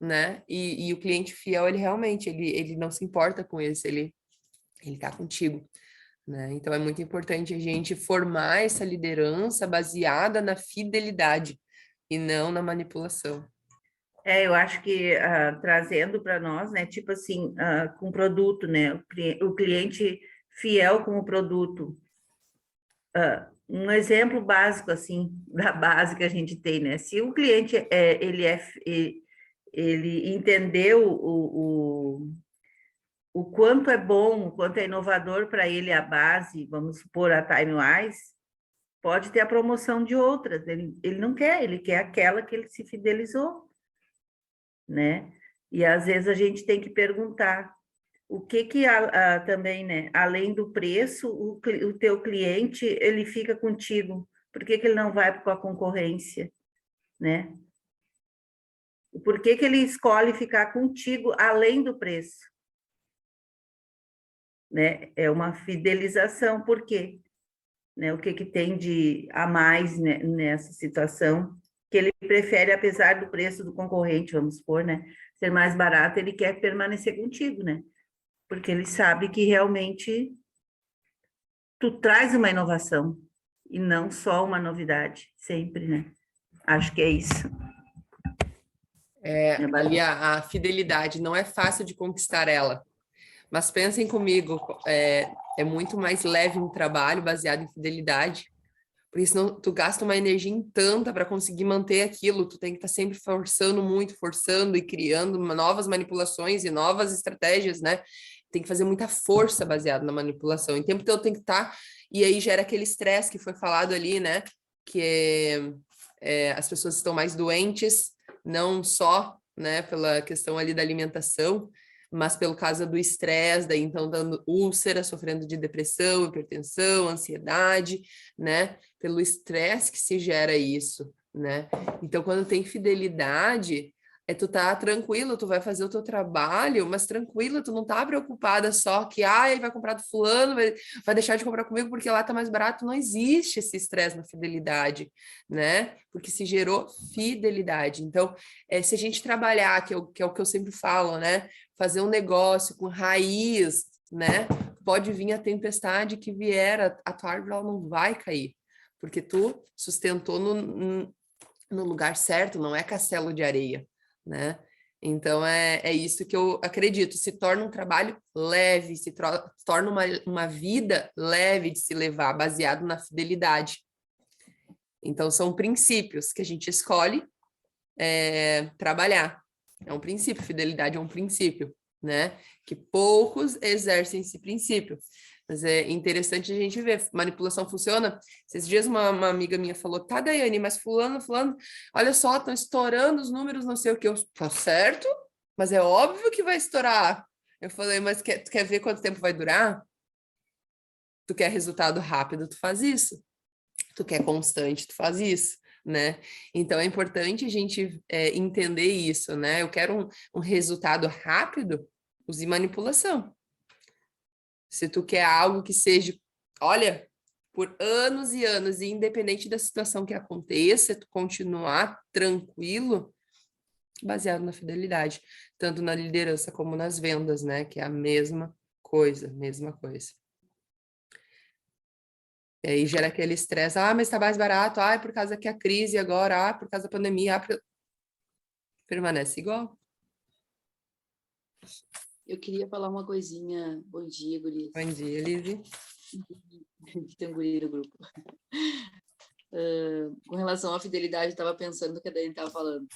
Né? E o cliente fiel, ele realmente, ele não se importa com isso, ele tá contigo, né? Então é muito importante a gente formar essa liderança baseada na fidelidade e não na manipulação. Eu acho que trazendo para nós, né, tipo assim, com produto, né, o cliente fiel com o produto. Um exemplo básico, assim, da base que a gente tem, né? Se o cliente ele entendeu o quanto é bom, o quanto é inovador para ele a base, vamos supor, a TimeWise, pode ter a promoção de outras. Ele não quer, ele quer aquela que ele se fidelizou, né? E às vezes a gente tem que perguntar o que também, né? Além do preço, o teu cliente ele fica contigo. Por que ele não vai com a concorrência, né? Por que ele escolhe ficar contigo além do preço? Né? É uma fidelização, por quê? Né? O que tem de a mais, né, nessa situação? Que ele prefere, apesar do preço do concorrente, vamos supor, né, ser mais barato, ele quer permanecer contigo, né? Porque ele sabe que realmente tu traz uma inovação e não só É sempre, né? Acho que é isso. Ali a fidelidade não é fácil de conquistar ela, mas pensem comigo, é muito mais leve um trabalho baseado em fidelidade, porque senão tu gasta uma energia em tanta para conseguir manter aquilo, tu tem que estar sempre forçando e criando novas manipulações e novas estratégias, né? Tem que fazer muita força baseada na manipulação. Em tempo todo tem que estar, e aí gera aquele estresse que foi falado ali, né? Que as pessoas estão mais doentes, não só, né, pela questão ali da alimentação, mas pelo causa do estresse, daí então dando úlcera, sofrendo de depressão, hipertensão, ansiedade, né, pelo estresse que se gera isso, né? Então, quando tem fidelidade, tu tá tranquilo, tu vai fazer o teu trabalho, mas tranquilo, tu não tá preocupada só que, ai, vai comprar do fulano, vai deixar de comprar comigo porque lá tá mais barato. Não existe esse estresse na fidelidade, né? Porque se gerou fidelidade. Então, se a gente trabalhar, que é o que eu sempre falo, né? Fazer um negócio com raiz, né? Pode vir a tempestade que vier, a tua árvore ela não vai cair, porque tu sustentou no lugar certo, não é castelo de areia, né? Então é isso que eu acredito. Se torna um trabalho leve, torna uma vida leve de se levar, baseado na fidelidade. Então são princípios que a gente escolhe trabalhar. É um princípio, fidelidade é um princípio, né? Que poucos exercem esse princípio. Mas é interessante a gente ver, manipulação funciona. Esses dias uma amiga minha falou, tá, Daiane, mas fulano, olha só, estão estourando os números, não sei o que. Eu, tá certo, mas é óbvio que vai estourar. Eu falei, mas tu quer ver quanto tempo vai durar? Tu quer resultado rápido, tu faz isso. Tu quer constante, tu faz isso, né? Então é importante a gente entender isso, né? Eu quero um resultado rápido, use manipulação. Se tu quer algo que seja, olha, por anos e anos, e independente da situação que aconteça, tu continuar tranquilo, baseado na fidelidade, tanto na liderança como nas vendas, né? Que é a mesma coisa, mesma coisa. E aí gera aquele estresse, mas tá mais barato, é por causa que a crise agora, por causa da pandemia, permanece igual. Eu queria falar uma coisinha. Bom dia, gurias. Bom dia, Lizzy. Tem um guri no grupo. Com relação à fidelidade, eu estava pensando no que a Dani estava falando.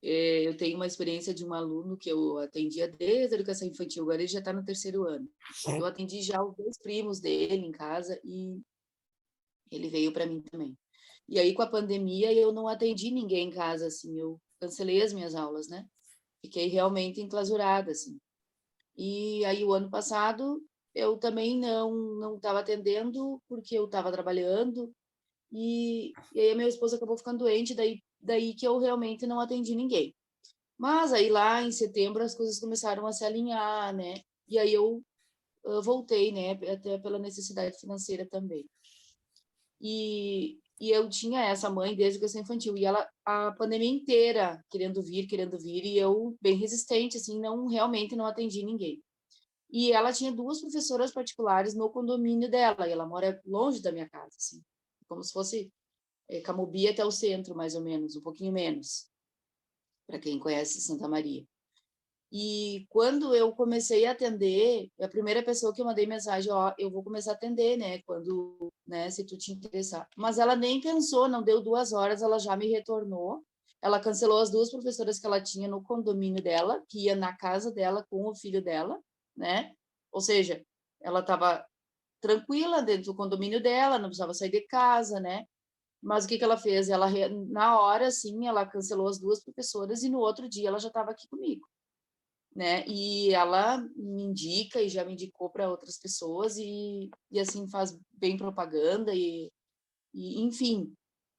Eu tenho uma experiência de um aluno que eu atendia desde a educação infantil, agora ele já está no 3º ano. Eu atendi já os 2 primos dele em casa e ele veio para mim também. E aí, com a pandemia, eu não atendi ninguém em casa, assim, eu cancelei as minhas aulas, né? Fiquei realmente enclausurada, assim. E aí, o ano passado, eu também não estava atendendo, porque eu estava trabalhando, e aí a minha esposa acabou ficando doente, daí que eu realmente não atendi ninguém. Mas aí, lá em setembro, as coisas começaram a se alinhar, né? E aí eu voltei, né? Até pela necessidade financeira também. E eu tinha essa mãe desde a educação infantil, e ela, a pandemia inteira, querendo vir, e eu, bem resistente, assim, realmente não atendi ninguém. E ela tinha 2 professoras particulares no condomínio dela, e ela mora longe da minha casa, assim, como se fosse Camobi até o centro, mais ou menos, um pouquinho menos, para quem conhece Santa Maria. E quando eu comecei a atender, a primeira pessoa que eu mandei mensagem, eu vou começar a atender, né, quando, né, se tu te interessar. Mas ela nem pensou, não deu 2 horas, ela já me retornou. Ela cancelou as 2 professoras que ela tinha no condomínio dela, que ia na casa dela com o filho dela, né? Ou seja, ela estava tranquila dentro do condomínio dela, não precisava sair de casa, né? Mas o que ela fez? Ela, na hora, assim, ela cancelou as 2 professoras e no outro dia ela já estava aqui comigo, né? E ela me indica e já me indicou para outras pessoas e assim faz bem propaganda e enfim,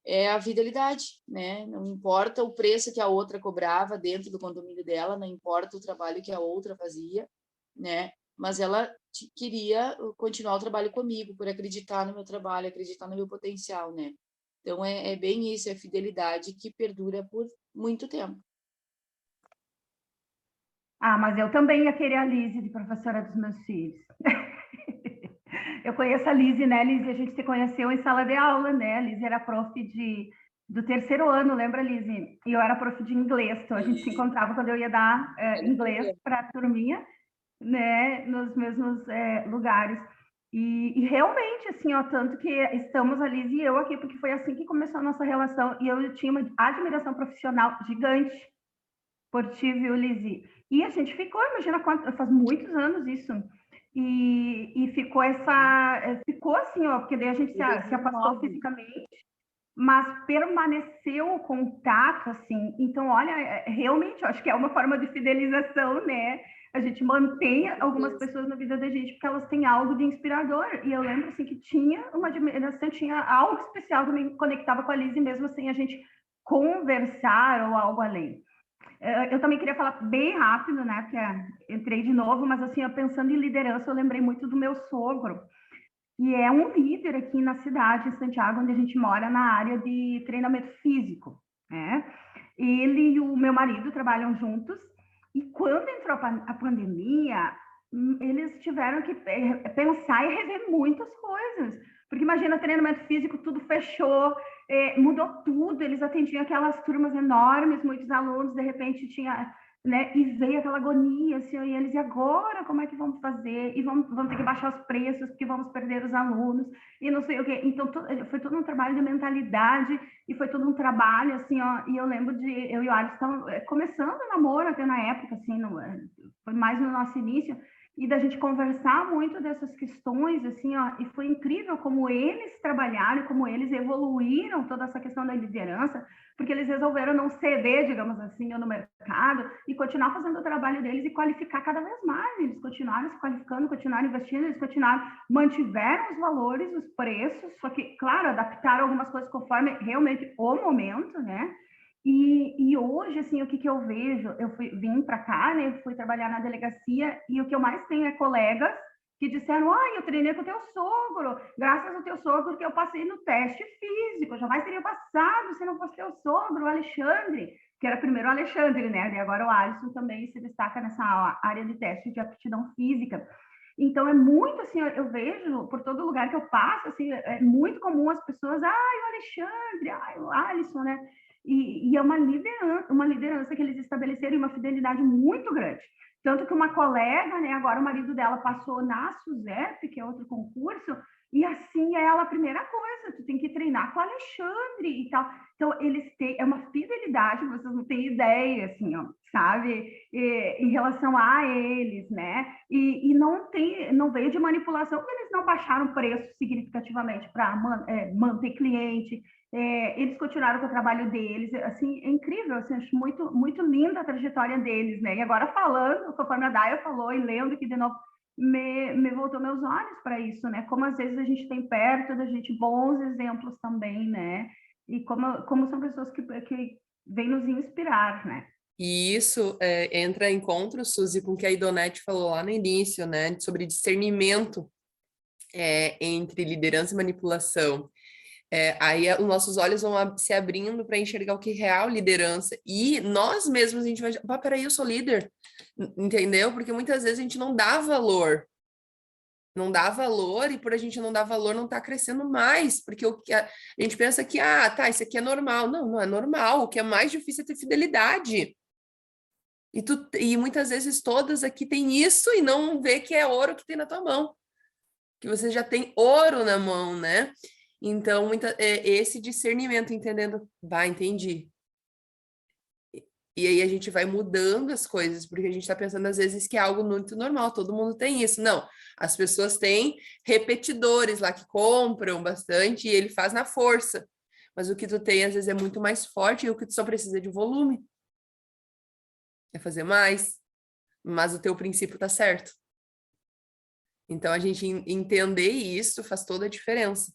é a fidelidade, né? Não importa o preço que a outra cobrava dentro do condomínio dela, não importa o trabalho que a outra fazia, né? Mas ela queria continuar o trabalho comigo, por acreditar no meu trabalho, acreditar no meu potencial, né? Então é bem isso, é a fidelidade que perdura por muito tempo. Mas eu também ia querer a Lizzy de professora dos meus filhos. Eu conheço a Lizzy, né, Lizzy? A gente se conheceu em sala de aula, né? A Lizzy era prof do 3º ano, lembra, Lizzy? E eu era prof de inglês, então a gente se encontrava quando eu ia dar inglês para a turminha, né, nos mesmos lugares. E realmente, assim, tanto que estamos a Lizzy e eu aqui, porque foi assim que começou a nossa relação, e eu tinha uma admiração profissional gigante por ti, viu, Lizzy? E a gente ficou, imagina quanto, faz muitos anos isso. E ficou ficou assim, porque daí a gente se afastou fisicamente, mas permaneceu o contato, assim. Então, olha, realmente, eu acho que é uma forma de fidelização, né? A gente mantém algumas pessoas na vida da gente porque elas têm algo de inspirador. E eu lembro, assim, que tinha uma admiração, tinha algo especial que me conectava com a Lizzy, mesmo assim, a gente conversar ou algo além. Eu também queria falar bem rápido, né? Porque entrei de novo, mas assim, pensando em liderança, eu lembrei muito do meu sogro, que é um líder aqui na cidade, em Santiago, onde a gente mora, na área de treinamento físico, né? Ele e o meu marido trabalham juntos, e quando entrou a pandemia, eles tiveram que pensar e rever muitas coisas. Porque imagina, treinamento físico, tudo fechou, mudou tudo, eles atendiam aquelas turmas enormes, muitos alunos, de repente tinha, né, e veio aquela agonia, assim, e eles, e agora, como é que vamos fazer? E vamos ter que baixar os preços, porque vamos perder os alunos, e não sei o quê. Então, foi todo um trabalho de mentalidade, e foi todo um trabalho, assim, ó, e eu lembro de, eu e o Alisson estavam começando o namoro até na época, assim, foi mais no nosso início, e da gente conversar muito dessas questões, assim, ó, e foi incrível como eles trabalharam, como eles evoluíram toda essa questão da liderança, porque eles resolveram não ceder, digamos assim, no mercado e continuar fazendo o trabalho deles e qualificar cada vez mais. Eles continuaram se qualificando, continuaram investindo, eles continuaram, mantiveram os valores, os preços, só que, claro, adaptaram algumas coisas conforme realmente o momento, né? E hoje, assim, o que eu vejo, vim para cá, né, fui trabalhar na delegacia, e o que eu mais tenho é colegas que disseram, eu treinei com o teu sogro, graças ao teu sogro que eu passei no teste físico, eu jamais teria passado se não fosse teu sogro, o Alexandre, que era primeiro o Alexandre, né, e agora o Alisson também se destaca nessa área de teste de aptidão física. Então, é muito assim, eu vejo por todo lugar que eu passo, assim, é muito comum as pessoas, o Alexandre, o Alisson, né? E é uma liderança que eles estabeleceram e uma fidelidade muito grande. Tanto que uma colega, né, agora o marido dela passou na SUSEP, que é outro concurso, e assim é ela a primeira coisa, tu tem que treinar com o Alexandre e tal. Então, eles têm, é uma fidelidade, vocês não têm ideia, assim, ó, sabe, em relação a eles, né? E não veio de manipulação, porque eles não baixaram o preço significativamente para manter cliente. Eles continuaram com o trabalho deles, assim, é incrível, assim, acho muito, muito linda a trajetória deles, né? E agora falando, conforme a Daya falou, e lendo aqui de novo, me voltou meus olhos para isso, né? Como às vezes a gente tem perto da gente bons exemplos também, né? E como são pessoas que vêm nos inspirar, né? E isso entra em encontro, Suzy, com o que a Idonete falou lá no início, né? Sobre discernimento entre liderança e manipulação. Aí os nossos olhos vão se abrindo para enxergar o que é real liderança. E nós mesmos, a gente vai... peraí, eu sou líder. Entendeu? Porque muitas vezes a gente não dá valor. Não dá valor, e por a gente não dar valor, não está crescendo mais. Porque a gente pensa que, isso aqui é normal. Não, não é normal. O que é mais difícil é ter fidelidade. E muitas vezes todas aqui têm isso e não vê que é ouro que tem na tua mão. Que você já tem ouro na mão, né? Então, esse discernimento, entendendo, entendi. E aí a gente vai mudando as coisas, porque a gente está pensando às vezes que é algo muito normal, todo mundo tem isso. Não, as pessoas têm repetidores lá que compram bastante e ele faz na força. Mas o que tu tem às vezes é muito mais forte e o que tu só precisa é de volume. É fazer mais, mas o teu princípio tá certo. Então, a gente entender isso faz toda a diferença.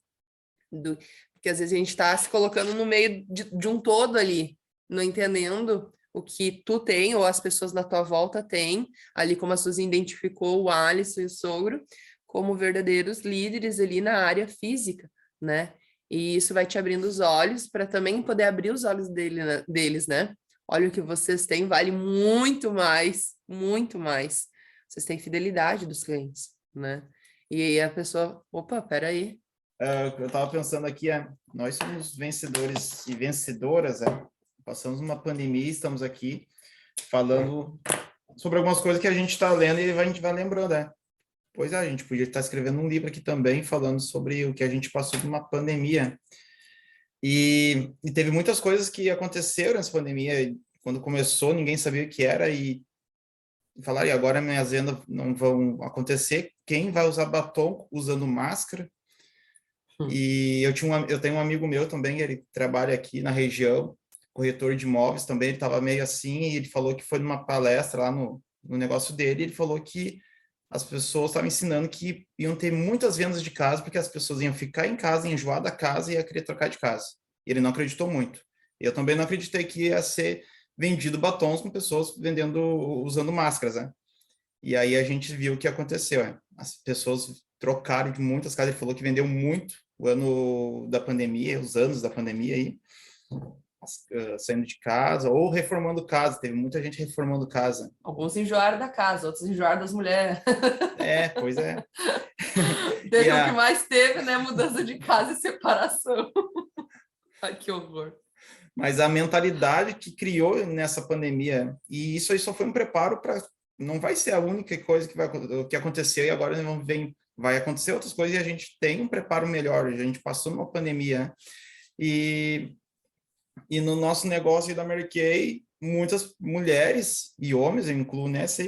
Porque às vezes a gente está se colocando no meio de um todo ali, não entendendo o que tu tem ou as pessoas na tua volta têm, ali como a Suzy identificou o Alisson e o sogro, como verdadeiros líderes ali na área física, né? E isso vai te abrindo os olhos para também poder abrir os olhos deles, né? Olha, o que vocês têm vale muito mais, muito mais. Vocês têm fidelidade dos clientes, né? E aí a pessoa, peraí. Eu estava pensando aqui, nós somos vencedores e vencedoras, passamos uma pandemia, estamos aqui falando sobre algumas coisas que a gente está lendo e a gente vai lembrando, Pois a gente podia estar escrevendo um livro aqui também, falando sobre o que a gente passou numa pandemia. E teve muitas coisas que aconteceram nessa pandemia. Quando começou, ninguém sabia o que era e falaram, e agora minhas vendas não vão acontecer. Quem vai usar batom usando máscara? E eu tenho um amigo meu também, ele trabalha aqui na região, corretor de imóveis também, ele estava meio assim, e ele falou que foi numa palestra lá no negócio dele, ele falou que as pessoas estavam ensinando que iam ter muitas vendas de casa, porque as pessoas iam ficar em casa, enjoar da casa e ia querer trocar de casa. E ele não acreditou muito. Eu também não acreditei que ia ser vendido batons com pessoas vendendo, usando máscaras, né? E aí a gente viu o que aconteceu, né? As pessoas trocaram de muitas casas, ele falou que vendeu muito o ano da pandemia, os anos da pandemia aí, saindo de casa ou reformando casa, teve muita gente reformando casa. Alguns enjoaram da casa, outros enjoaram das mulheres. Pois é. Teve o que mais teve, né? Mudança de casa e separação. Ai, que horror. Mas a mentalidade que criou nessa pandemia, e isso aí só foi um preparo para... Não vai ser a única coisa que aconteceu e agora vai acontecer outras coisas e a gente tem um preparo melhor. A gente passou numa pandemia, né? E no nosso negócio da Mary Kay, muitas mulheres e homens, eu incluo nessa,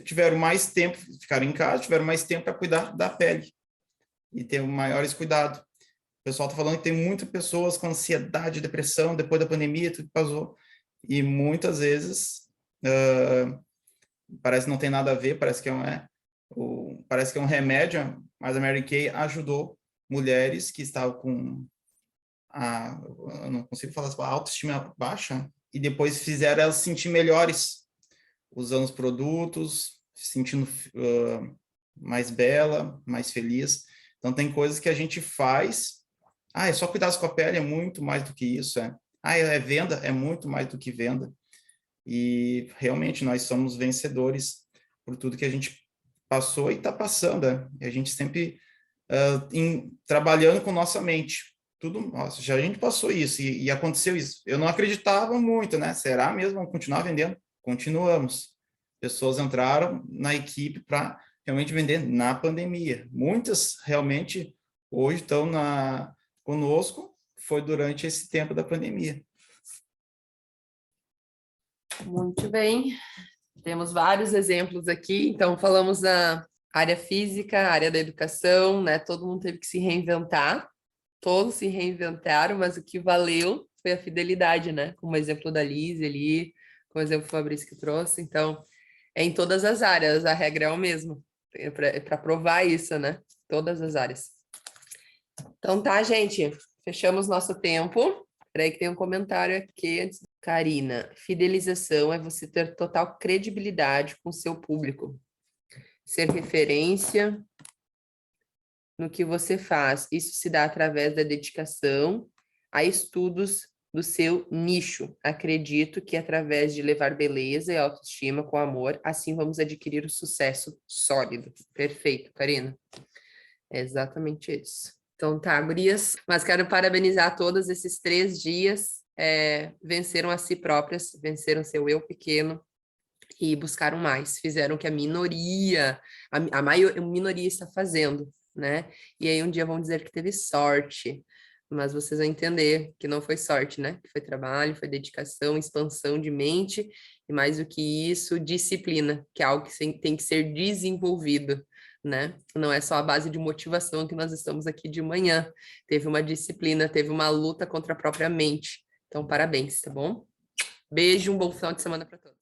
tiveram mais tempo, ficaram em casa, tiveram mais tempo para cuidar da pele e ter maiores cuidados. O pessoal está falando que tem muitas pessoas com ansiedade, depressão, depois da pandemia, tudo que passou. E muitas vezes, parece que não tem nada a ver, parece que é um remédio, mas a Mary Kay ajudou mulheres que estavam com eu não consigo falar, a autoestima baixa, e depois fizeram elas se sentir melhores, usando os produtos, se sentindo mais bela, mais feliz. Então, tem coisas que a gente faz. É só cuidar com a pele, é muito mais do que isso. É venda, é muito mais do que venda. E, realmente, nós somos vencedores por tudo que a gente passou e está passando. E a gente sempre trabalhando com nossa mente. Nossa, já a gente passou isso e aconteceu isso. Eu não acreditava muito, né? Será mesmo? Vamos continuar vendendo? Continuamos. Pessoas entraram na equipe para realmente vender na pandemia. Muitas realmente hoje estão conosco, foi durante esse tempo da pandemia. Muito bem. Temos vários exemplos aqui. Então, falamos da área física, área da educação, né? Todo mundo teve que se reinventar. Todos se reinventaram, mas o que valeu foi a fidelidade, né? Como o exemplo da Liz ali, como o exemplo do Fabrício que trouxe. Então, é em todas as áreas, a regra é o mesmo. É para provar isso, né? Todas as áreas. Então tá, gente. Fechamos nosso tempo. Peraí que tem um comentário aqui antes. Karina, fidelização é você ter total credibilidade com o seu público. Ser referência no que você faz. Isso se dá através da dedicação a estudos do seu nicho. Acredito que através de levar beleza e autoestima com amor, assim vamos adquirir o sucesso sólido. Perfeito, Karina. É exatamente isso. Então tá, gurias, mas quero parabenizar todos esses 3 dias, venceram a si próprias, venceram seu eu pequeno, e buscaram mais, fizeram o que a minoria está fazendo, né? E aí um dia vão dizer que teve sorte, mas vocês vão entender que não foi sorte, né? Que foi trabalho, foi dedicação, expansão de mente, e mais do que isso, disciplina, que é algo que tem que ser desenvolvido, né? Não é só a base de motivação que nós estamos aqui de manhã, teve uma disciplina, teve uma luta contra a própria mente. Então, parabéns, tá bom? Beijo, um bom final de semana para todos.